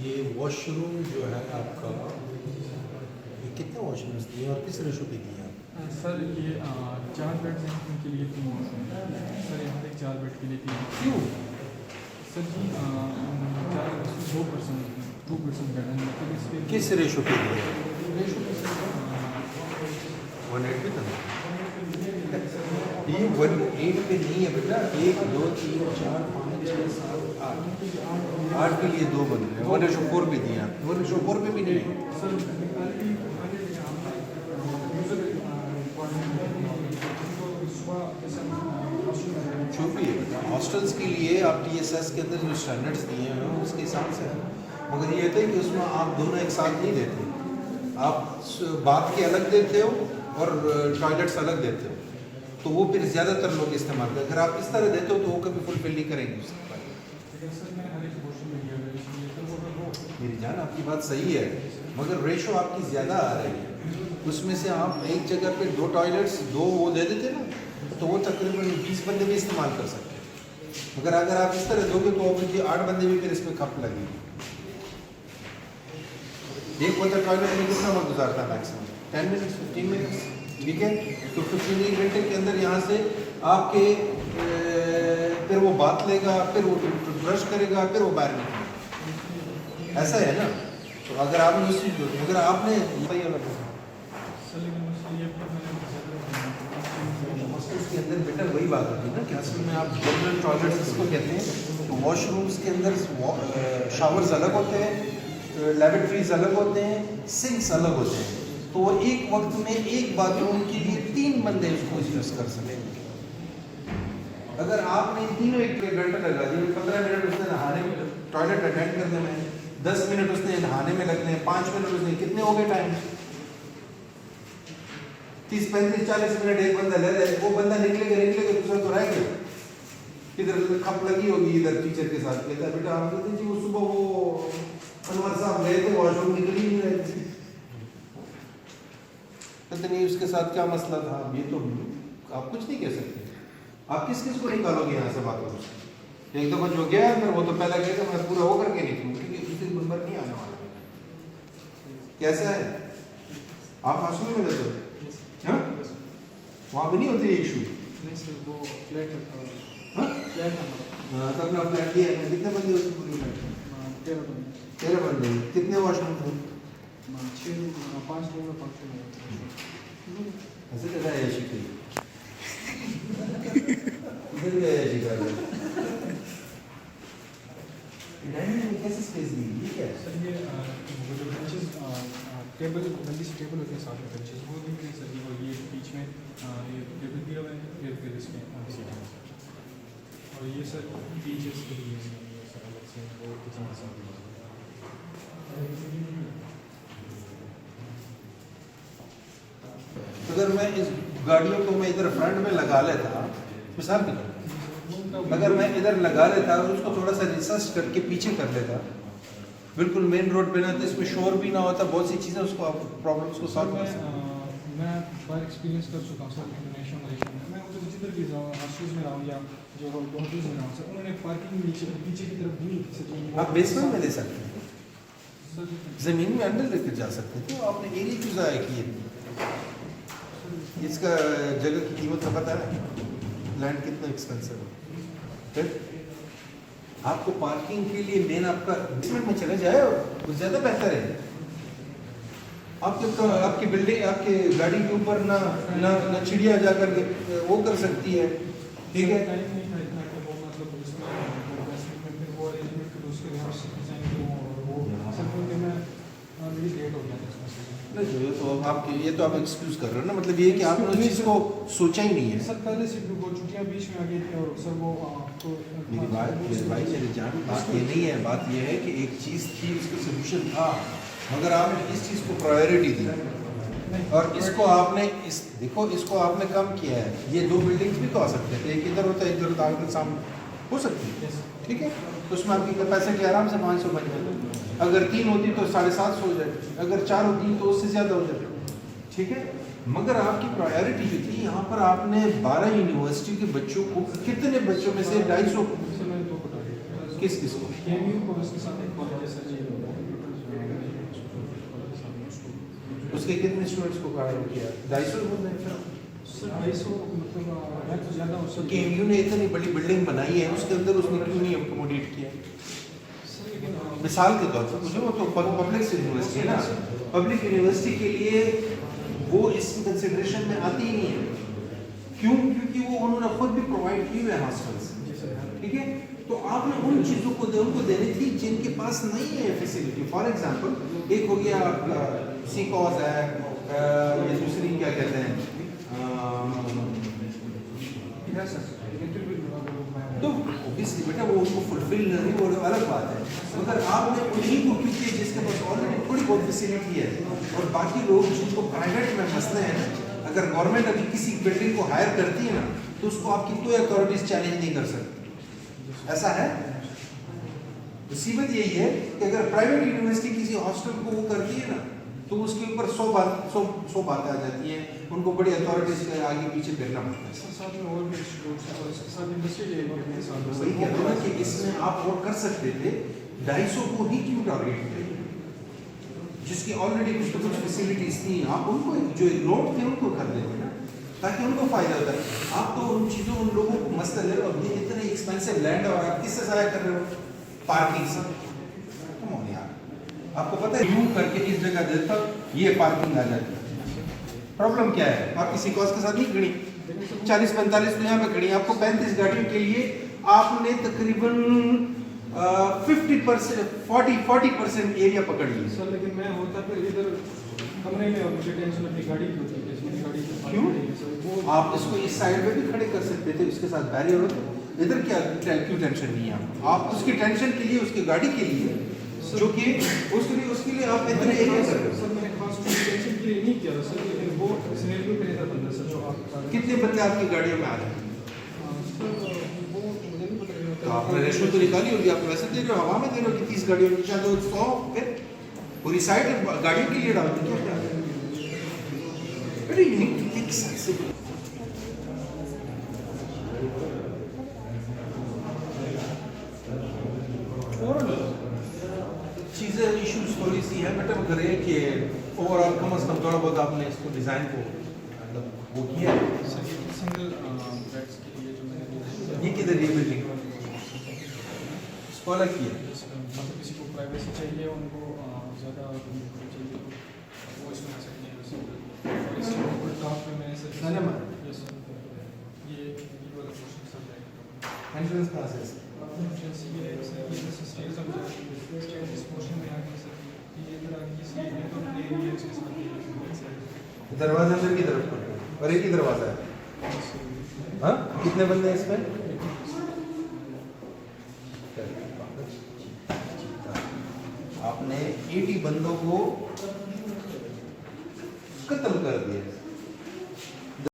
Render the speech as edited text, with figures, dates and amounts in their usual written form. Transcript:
ये वॉशरूम जो है आपका, ये कितने वॉशरूम्स दिए और किस रेशो पे दिए आप? सर ये 4 बेड हैं, उनके लिए 3 वॉशरूम है सर। यहाँ पे 4 बेड के लिए 3। क्यों? सर जी 2 पर्सन बेड है, मतलब इसके किस रेशो पे दिए? रेशो पे सर 1:8 पे था। ये 1:8 पे नहीं है बेटा, 1 2 3 4 5 6 7 8 के लिए 2 बन रहे हैं। 1:4 पे दिए आप, 1:4 पे भी नहीं है। सर जो भी है बेटा, हॉस्टल्स के लिए आप TSS के अंदर जो स्टैंडर्ड्स दिए हैं उसके हिसाब से है। मगर ये था कि उसमें आप दोनों एक साथ नहीं देते, आप बाथ के अलग देते हो और टॉयलेट्स अलग देते हो, तो वो फिर ज़्यादातर लोग इस्तेमाल करते हैं। अगर आप इस तरह देते हो तो वो कभी फुलफिल नहीं करेंगे उसके बाद। मेरी जान आपकी बात सही है, मगर रेशो आपकी ज़्यादा आ रही है। उसमें से आप एक जगह पे 2 टॉयलेट्स 2 वो दे देते ना, तो वो तकरीबन 20 बंदे भी इस्तेमाल कर सकते हैं। मगर अगर आप इस तरह दोगे तो ऑब्वियसली 8 बंदे भी फिर इसमें खप लगेगी। एक बंदा टॉयलेट में कितना वक्त गुजारता है मैक्सिमम? 10 मिनट्स 15 मिनट्स, ठीक है। तो 15 घंटे के अंदर यहाँ से आपके फिर वो बात लेगा, फिर वो ब्रश करेगा, फिर वो बाहर निकलेगा। ऐसा है ना? तो अगर आपने उसी अगर आपने के अंदर बेटा वही बात होती है ना कि असल में आप जनरल टॉयलेट्स इसको कहते हैं। तो वॉशरूम्स के अंदर शावर्स अलग होते हैं, लैबोरेटरीज अलग होते हैं, सिंक्स अलग होते हैं। तो वो एक वक्त में एक बाथरूम के लिए 3 बंदे उसको यूज़ कर सकेंगे। अगर आपने तीनों एक घंटा लगा दिया, 15 मिनट उसने नहाने में टॉयलेट अटेंड करने में, 10 मिनट उसने नहाने में लगने हैं, 5 मिनट उसने, कितने हो गए टाइम? 30 35 40 मिनट एक बंदा ले रहा है। वो बंदा निकलेगा दूसरा तो रह गया। इधर खप लगी होगी, इधर टीचर के साथ कहता है बेटा आप कहते जी वो सुबह वो अनवर साहब गए थे, वॉशरूम निकल ही नहीं रहे थे। कहते नहीं उसके साथ क्या मसला था? ये तो आप कुछ नहीं कह सकते। आप किस को निकालोगे यहाँ से बात करो? एक दफा जो गया फिर वो तो पहला कहेगा मैं पूरा वो करके निकलूँ, क्योंकि दूसरे नंबर नहीं आने वाला। कैसा है? आप हॉस्टल में रहते हो? हाँ, वहाँ भी नहीं होती इशू? नहीं सर, वो फ्लैट है। हाँ, तो अपना फ्लैट लिया है। कितने बंदे उसकी पूरी फ्लैट? 13 बंदे। कितने वॉशरूम थे? 5 लोग 5 लोग। ऐसे कैसा है ऐसी कोई? इधर भी है ऐसी कर रहे हैं। डाइनिंग में कैसे स्पेस दी? ये क्या है? सर ये वो जो बेंचेस टेबल जल्दी से टेबल होते हैं साथ में बेंचेस, वो नहीं है सर। वो ये बीच में ये टेबल दिया हुआ है, फिर इसमें सीट है और ये सर टीचर्स के लिए सर अलग से वो किचन के साथ। अगर मैं इस गाड़ियों को मैं इधर फ्रंट में लगा लेता, मिसाल की तरह अगर मैं इधर लगा लेता और उसको थोड़ा सा रिसर्च करके पीछे कर लेता, बिल्कुल मेन रोड पे ना, तो इसमें शोर भी ना होता, बहुत सी चीज़ें उसको प्रॉब्लम्स को सॉल्व कर सकते। मैं बार एक्सपीरियंस कर चुका हूँ सर इंटरनेशनल मलेशिया में। मैं उधर जिधर भी जाऊँ, हॉस्टल्स में रहूँ या जो होटल्स में रहूँ सर, उन्होंने पार्किंग पीछे की तरफ दी। आप बेसमेंट में ले सकते हैं, ज़मीन में अंदर लेकर जा सकते हैं। तो आपने एरिया क्यों ज़ाया की है? इसका जगह की कीमत का पता है? लैंड कितना एक्सपेंसिव है। फिर आपको पार्किंग के लिए मेन आपका बेसमेंट में चले जाए वो ज़्यादा बेहतर है। आपकी बिल्डिंग आपके गाड़ी के ऊपर ना ना ना चिड़िया जाकर वो कर सकती है, ठीक है। नहीं तो आपके ये तो आप एक्सक्यूज कर रहे हो ना, मतलब ये कि आपने उस चीज़ को सोचा ही नहीं है। सर पहले से वो छुट्टियां बीच में आ गई थी और सर वो तो मेरी बात मेरी जान बात ये नहीं है। बात ये है कि एक चीज़ थी, उसका सोल्यूशन था, मगर आपने इस चीज़ को प्रायोरिटी दी और इसको आपने देखो इसको आपने कम किया है। ये 2 बिल्डिंग्स भी तो आ सकते थे, एक इधर होता है, इधर होता है, सामने हो सकती है, ठीक है। तो उसमें आपकी कैपेसिटी आराम से 500 बन जाए। अगर 3 होती तो 750 हो जाए, अगर 4 होती तो उससे ज़्यादा हो जाए, ठीक है। मगर आपकी प्रायोरिटी जो थी यहाँ पर आपने 12 यूनिवर्सिटी के बच्चों को, कितने बच्चों में से 250 सर मैंने 2 बता दिए। किस किस को? केएमयू को उसके साथ एक कॉलेज है सर जी, उसके कितने स्टूडेंट्स को कायम किया? 250 बोल रहे हैं सर 250 मतलब है तो ज़्यादा हो तो सर। केएमयू ने इतनी बड़ी बिल्डिंग बनाई है, उसके अंदर उसने क्यों नहीं अकोमोडेट किया? सर लेकिन मिसाल के तौर पर मुझे वो तो पब्लिक यूनिवर्सिटी है ना, पब्लिक यूनिवर्सिटी के लिए वो इस कंसिडरेशन में आती ही नहीं है। क्यों? क्योंकि वो उन्होंने खुद भी प्रोवाइड की हुई है हॉस्टल्स, जी सर, ठीक है। तो आपने उन चीज़ों को उनको देनी थी जिनके पास नहीं है फैसिलिटी। फॉर एग्जांपल एक हो गया आपका सीकॉज है, ये दूसरी क्या कहते हैं, है सर, लेकिन फिर भी तो ऑब्वियसली बेटा वो उनको फुलफिल नहीं, वो अलग बात है। मगर आपने उन्हीं को, क्योंकि जिसके पास ऑलरेडी थोड़ी बहुत फैसिलिटी है, और बाकी लोग जिनको प्राइवेट में मसले हैं ना, अगर गवर्नमेंट अभी किसी बिल्डिंग को हायर करती है ना, तो उसको आपकी कोई अथॉरिटीज चैलेंज नहीं कर सकती। ऐसा है। मुसीबत यही है कि अगर प्राइवेट यूनिवर्सिटी किसी हॉस्टल को वो करती है ना, तो उसके ऊपर 100 बातें आ जाती हैं, उनको बड़ी अथॉरिटीज के आगे पीछे फिरना पड़ता है। सर साथ में और भी स्टूडेंट्स हैं और इसके साथ इंडस्ट्रियल एरिया भी है साथ में। वही कहते हैं ना कि इसमें आप और कर सकते थे, 250 को ही क्यों टारगेट किया, जिसकी ऑलरेडी कुछ तो कुछ फैसिलिटीज थी, आप उनको जो लोग थे उनको कर देते ना, ताकि उनको फायदा होता है। आप तो उन चीज़ों, उन लोगों को मसला ले रहे हो, ये इतने एक्सपेंसिव लैंड और आप किससे ज़ाया कर रहे हो? पार्किंग से। कम ऑन यार, आपको पता है यूं करके इस जगह देता ये पार्किंग आ जाती है। प्रॉब्लम क्या है? आप किसी कॉज के साथ नहीं खड़ी, 40-45 तो यहाँ पे खड़ी, आपको 35 गाड़ियों के लिए आपने तकरीबन 50% 40% एरिया पकड़ ली। सर लेकिन मैं होता फिर इधर कमरे में और मुझे टेंशन अपनी गाड़ी की होती है, मेरी गाड़ी की क्यों? सर वो आप इसको इस साइड में भी खड़े कर सकते थे, उसके साथ बैरियर होता। इधर क्या क्यों टेंशन नहीं है आप उसकी टेंशन के लिए, उसकी गाड़ी के लिए, जो कि उसके लिए आप इतने एरिया कर रहे हो। सर मैंने खास टेंशन के लिए नहीं किया था सर, लेकिन वो सिनेरियो पे था बंदा सर जो आप बता रहे हैं। कितने बंदे आपकी गाड़ियों में आ रहे हैं? सर वो मुझे नहीं पता तो आपने रेशो तो निकाली होगी, आप वैसे दे रहे हो, हवा में दे रहे हो कि 30 गाड़ियों की शायद 100, फिर पूरी साइड गाड़ियों के लिए डालते हो क्या? You need to think sensible. चीज़ें इश्यूज थोड़ी सी है बेटर करें कि ओवरऑल कम से कम थोड़ा बहुत आपने इसको डिज़ाइन को मतलब वो किया है। सर ये सिंगल बेड्स के लिए जो मैंने दिया ये किधर ये बिल्डिंग स्कॉलर की है? मतलब किसी को प्राइवेसी चाहिए, उनको ज़्यादा चाहिए तो वो इसमें आ सकते हैं। और इसके टॉप में मैंने सर सिनेमा? ये वाला पोर्शन सब जाएगा। एंट्रेंस कहाँ से? इस पोर्शन में आगे सर ये इधर आगे इसलिए ये तो एरिया इसके साथ ये दरवाजा अंदर की तरफ पर, और एक ही दरवाजा है। हाँ, कितने बंदे हैं इसमें? आपने 80 बंदों को कत्ल कर दिया।